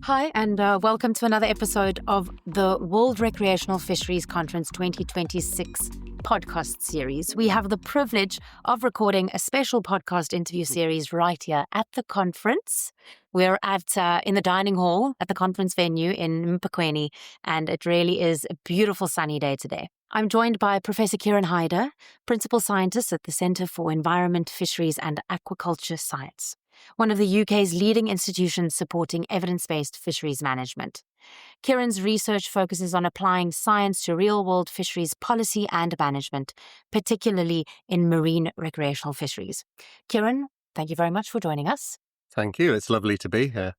Hi, and welcome to another episode of the World Recreational Fisheries Conference 2026 podcast series. We have the privilege of recording a special podcast interview series right here at the conference. We're at in the dining hall at the conference venue in Mpakweni, and it really is a beautiful sunny day today. I'm joined by Professor Kieran Hyder, Principal Scientist at the Centre for Environment, Fisheries and Aquaculture Science, one of the UK's leading institutions supporting evidence-based fisheries management. Kieran's research focuses on applying science to real-world fisheries policy and management, particularly in marine recreational fisheries. Kieran, thank you very much for joining us. Thank you. It's lovely to be here.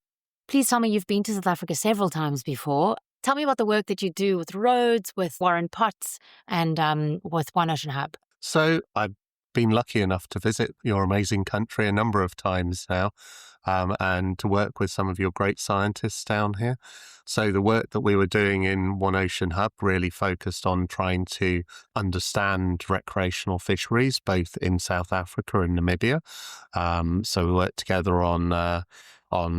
Please tell me, you've been to South Africa several times before. Tell me about the work that you do with Rhodes, with Warren Potts, and with One Ocean Hub. So I've been lucky enough to visit your amazing country a number of times now, and to work with some of your great scientists down here. So the work that we were doing in One Ocean Hub really focused on trying to understand recreational fisheries, both in South Africa and Namibia. So we worked together on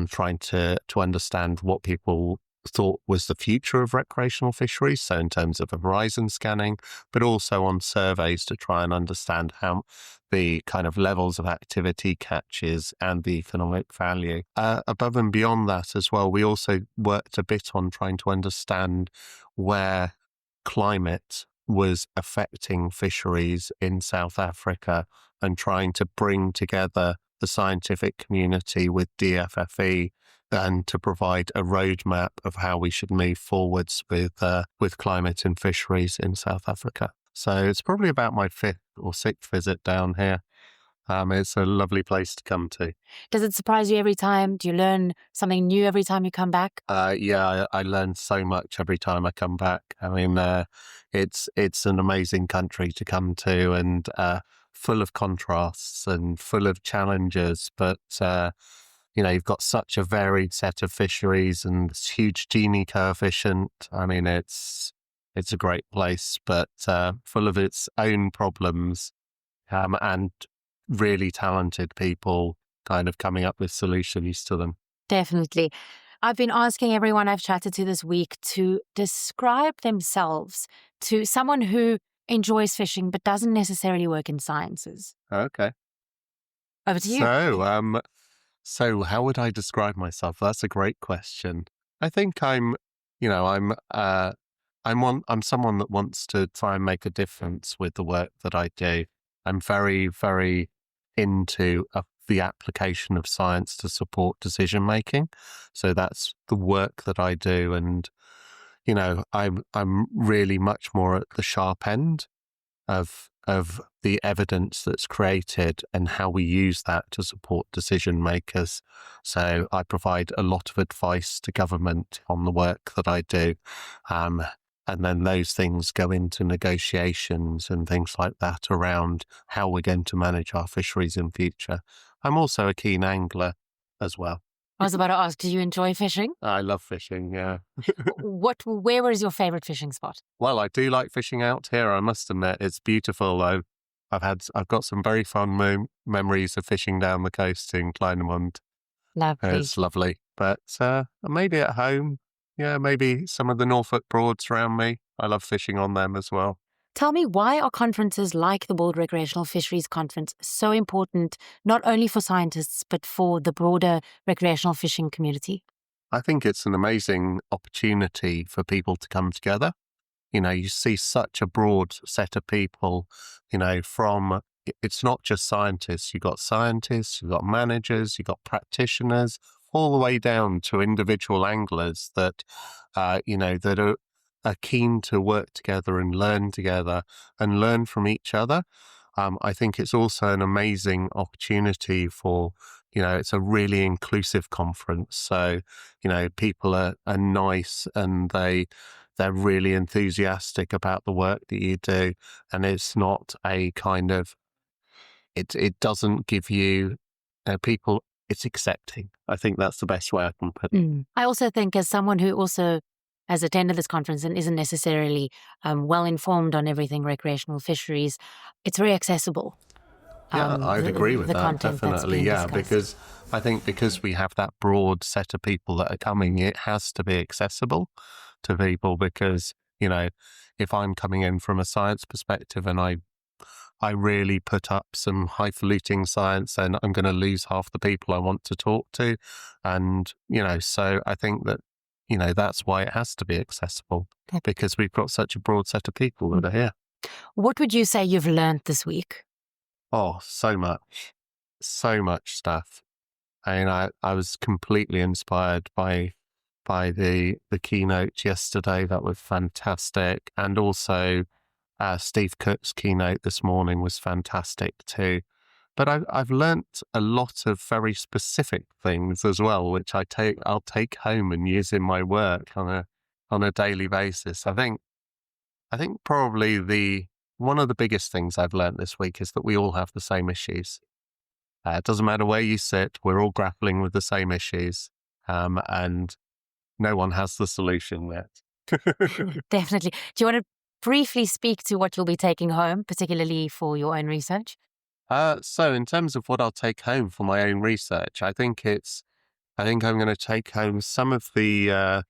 trying to understand what people thought was the future of recreational fisheries, so in terms of horizon scanning, but also on surveys to try and understand how the kind of levels of activity, catches, and the economic value. Above and beyond that as well, we also worked a bit on trying to understand where climate was affecting fisheries in South Africa and trying to bring together the scientific community with DFFE and to provide a roadmap of how we should move forwards with climate and fisheries in South Africa. So it's probably about my fifth or sixth visit down here. It's a lovely place to come to. Does it surprise you every time? Do you learn something new every time you come back? Yeah, I learn so much every time I come back. I mean, it's an amazing country to come to, and full of contrasts and full of challenges, but you've got such a varied set of fisheries and this huge Gini coefficient. I mean, it's a great place, but full of its own problems, and really talented people kind of coming up with solutions to them. Definitely. I've been asking everyone I've chatted to this week to describe themselves to someone who enjoys fishing but doesn't necessarily work in sciences. Okay. Over to you. So how would I describe myself? That's a great question. I think I'm someone that wants to try and make a difference with the work that I do. I'm very, very into the application of science to support decision making. So that's the work that I do, and I'm really much more at the sharp end of the evidence that's created and how we use that to support decision makers. So I provide a lot of advice to government on the work that I do. And then those things go into negotiations and things like that around how we're going to manage our fisheries in future. I'm also a keen angler as well. I was about to ask, do you enjoy fishing? I love fishing, yeah. Where was your favorite fishing spot? Well, I do like fishing out here, I must admit. It's beautiful. I've got some very fond memories of fishing down the coast in Kleinemund. Lovely. It's lovely. But maybe at home, yeah, maybe some of the Norfolk Broads around me. I love fishing on them as well. Tell me, why are conferences like the World Recreational Fisheries Conference so important, not only for scientists, but for the broader recreational fishing community? I think it's an amazing opportunity for people to come together. You see such a broad set of people, it's not just scientists. You've got managers, you've got practitioners, all the way down to individual anglers that, that are keen to work together and learn from each other. I think it's also an amazing opportunity for, it's a really inclusive conference. So, people are nice, and they're really enthusiastic about the work that you do. And it's not a kind of, it doesn't give you people, it's accepting. I think that's the best way I can put it. I also think, as someone who also has attended this conference and isn't necessarily well informed on everything recreational fisheries, it's very accessible. Yeah, I'd agree with the that, content that's definitely. being Yeah, discussed. because I think because we have that broad set of people that are coming, it has to be accessible to people because, if I'm coming in from a science perspective and I really put up some highfalutin science, then I'm going to lose half the people I want to talk to. And, so I think that, that's why it has to be accessible because we've got such a broad set of people that are here. What would you say you've learned this week? Oh, so much stuff. And I was completely inspired by the keynote yesterday. That was fantastic. And also Steve Cook's keynote this morning was fantastic too. But I've learnt a lot of very specific things as well, which I'll take home and use in my work on a daily basis. I think probably one of the biggest things I've learnt this week is that we all have the same issues. It doesn't matter where you sit, we're all grappling with the same issues, and no one has the solution yet. Definitely. Do you want to briefly speak to what you'll be taking home, particularly for your own research? So in terms of what I'll take home for my own research, I think I'm going to take home some of the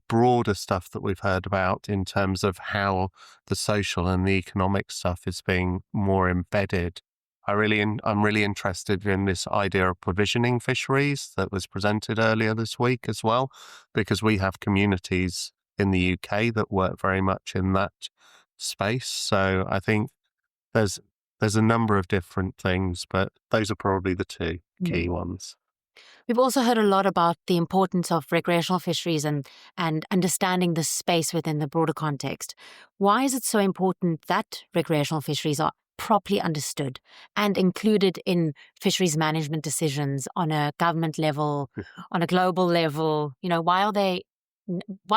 broader stuff that we've heard about in terms of how the social and the economic stuff is being more embedded. I'm really interested in this idea of provisioning fisheries that was presented earlier this week as well, because we have communities in the UK that work very much in that space. So I think there's a number of different things, but those are probably the two key ones. We've also heard a lot about the importance of recreational fisheries and understanding the space within the broader context. Why is it so important that recreational fisheries are properly understood and included in fisheries management decisions on a government level, on a global level? Why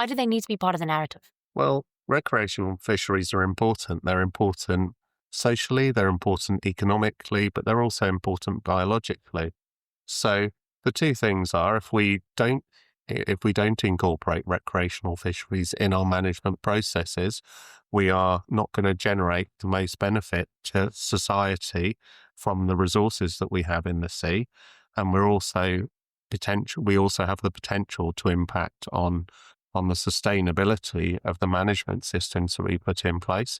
do they need to be part of the narrative? Well, recreational fisheries are important. They're important socially, they're important economically, but they're also important biologically. So the two things are if we don't incorporate recreational fisheries in our management processes, we are not going to generate the most benefit to society from the resources that we have in the sea. And we also have the potential to impact on the sustainability of the management systems that we put in place.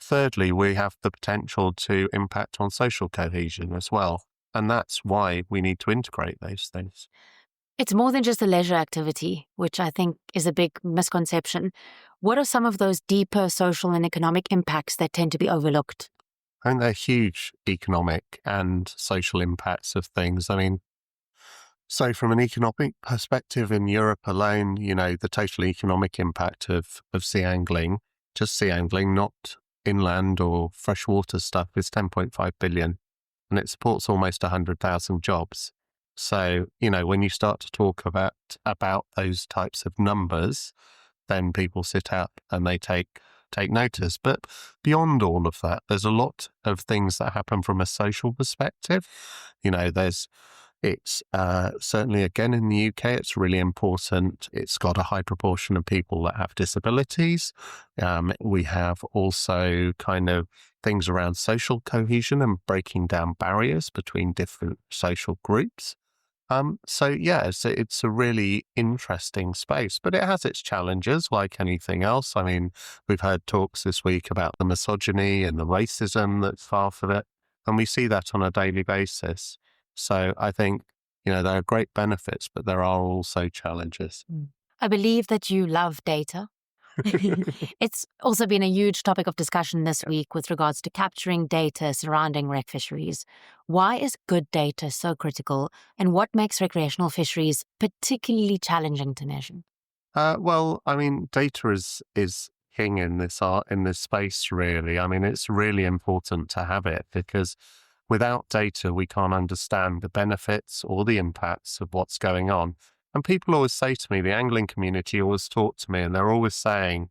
Thirdly, we have the potential to impact on social cohesion as well. And that's why we need to integrate those things. It's more than just a leisure activity, which I think is a big misconception. What are some of those deeper social and economic impacts that tend to be overlooked? I think they're huge economic and social impacts of things. I mean, so from an economic perspective in Europe alone, the total economic impact of sea angling, just sea angling, not inland or freshwater stuff, is 10.5 billion. And it supports almost 100,000 jobs. So, when you start to talk about those types of numbers, then people sit up and they take notice. But beyond all of that, there's a lot of things that happen from a social perspective. It's certainly, again, in the UK, it's really important. It's got a high proportion of people that have disabilities. We have also kind of things around social cohesion and breaking down barriers between different social groups. It's a really interesting space, but it has its challenges like anything else. I mean, we've heard talks this week about the misogyny and the racism that's part of it, and we see that on a daily basis. So I think, there are great benefits, but there are also challenges. I believe that you love data. It's also been a huge topic of discussion this week with regards to capturing data surrounding rec fisheries. Why is good data so critical, and what makes recreational fisheries particularly challenging to measure? Data is king in this space, really. I mean, it's really important to have it because without data, we can't understand the benefits or the impacts of what's going on. And people always say to me, the angling community always talk to me, and they're always saying,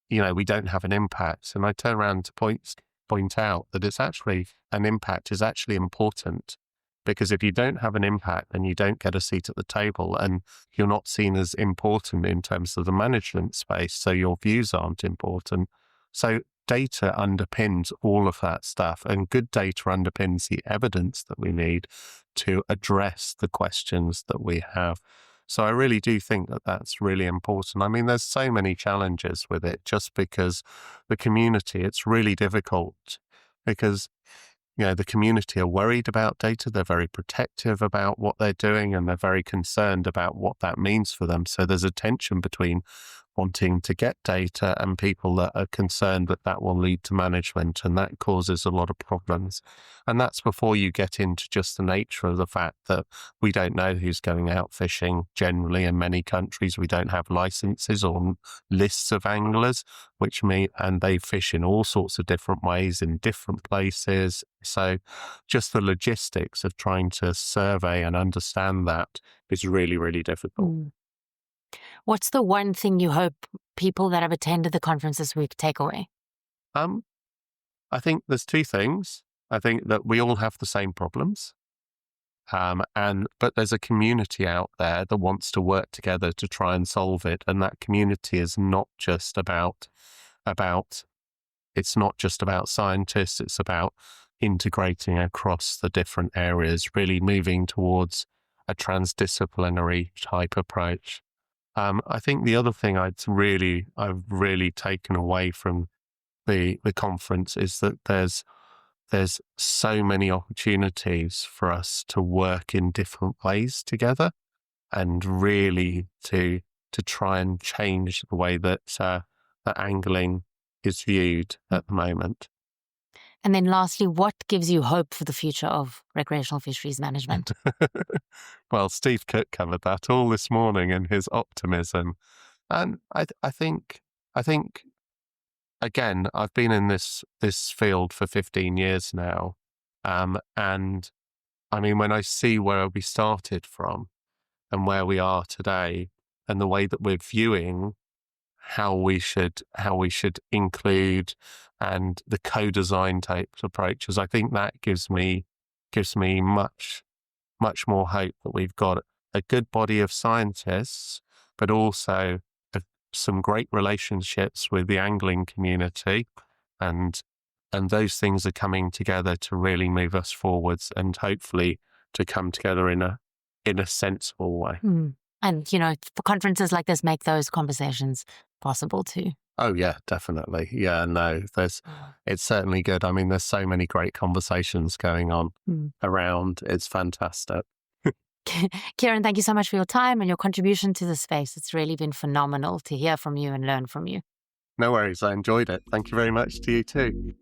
we don't have an impact. And I turn around to point out that it's actually an impact is actually important, because if you don't have an impact, then you don't get a seat at the table, and you're not seen as important in terms of the management space. So your views aren't important. So data underpins all of that stuff, and good data underpins the evidence that we need to address the questions that we have. So I really do think that that's really important. I mean, there's so many challenges with it just because the community, it's really difficult because the community are worried about data. They're very protective about what they're doing, and they're very concerned about what that means for them. So there's a tension between wanting to get data and people that are concerned that that will lead to management, and that causes a lot of problems. And that's before you get into just the nature of the fact that we don't know who's going out fishing generally in many countries. We don't have licenses or lists of anglers, and they fish in all sorts of different ways in different places. So just the logistics of trying to survey and understand that is really, really difficult. What's the one thing you hope people that have attended the conference this week take away? I think there's two things. I think that we all have the same problems. But there's a community out there that wants to work together to try and solve it. And that community is not just about it's not just about scientists, it's about integrating across the different areas, really moving towards a transdisciplinary type approach. I think the other thing I've really taken away from the conference is that there's so many opportunities for us to work in different ways together, and really to try and change the way that angling is viewed at the moment. And then lastly, what gives you hope for the future of recreational fisheries management? Well, Steve Cook covered that all this morning in his optimism. And I think, again, I've been in this field for 15 years now. And I mean, when I see where we started from and where we are today, and the way that we're viewing how we should include and the co-design type approaches, I think that gives me much more hope that we've got a good body of scientists, but also some great relationships with the angling community, and those things are coming together to really move us forwards, and hopefully to come together in a sensible way. And, for conferences like this, make those conversations possible too. Oh, yeah, definitely. Yeah, no, it's certainly good. I mean, there's so many great conversations going on around. It's fantastic. Kieran, thank you so much for your time and your contribution to the space. It's really been phenomenal to hear from you and learn from you. No worries. I enjoyed it. Thank you very much to you too.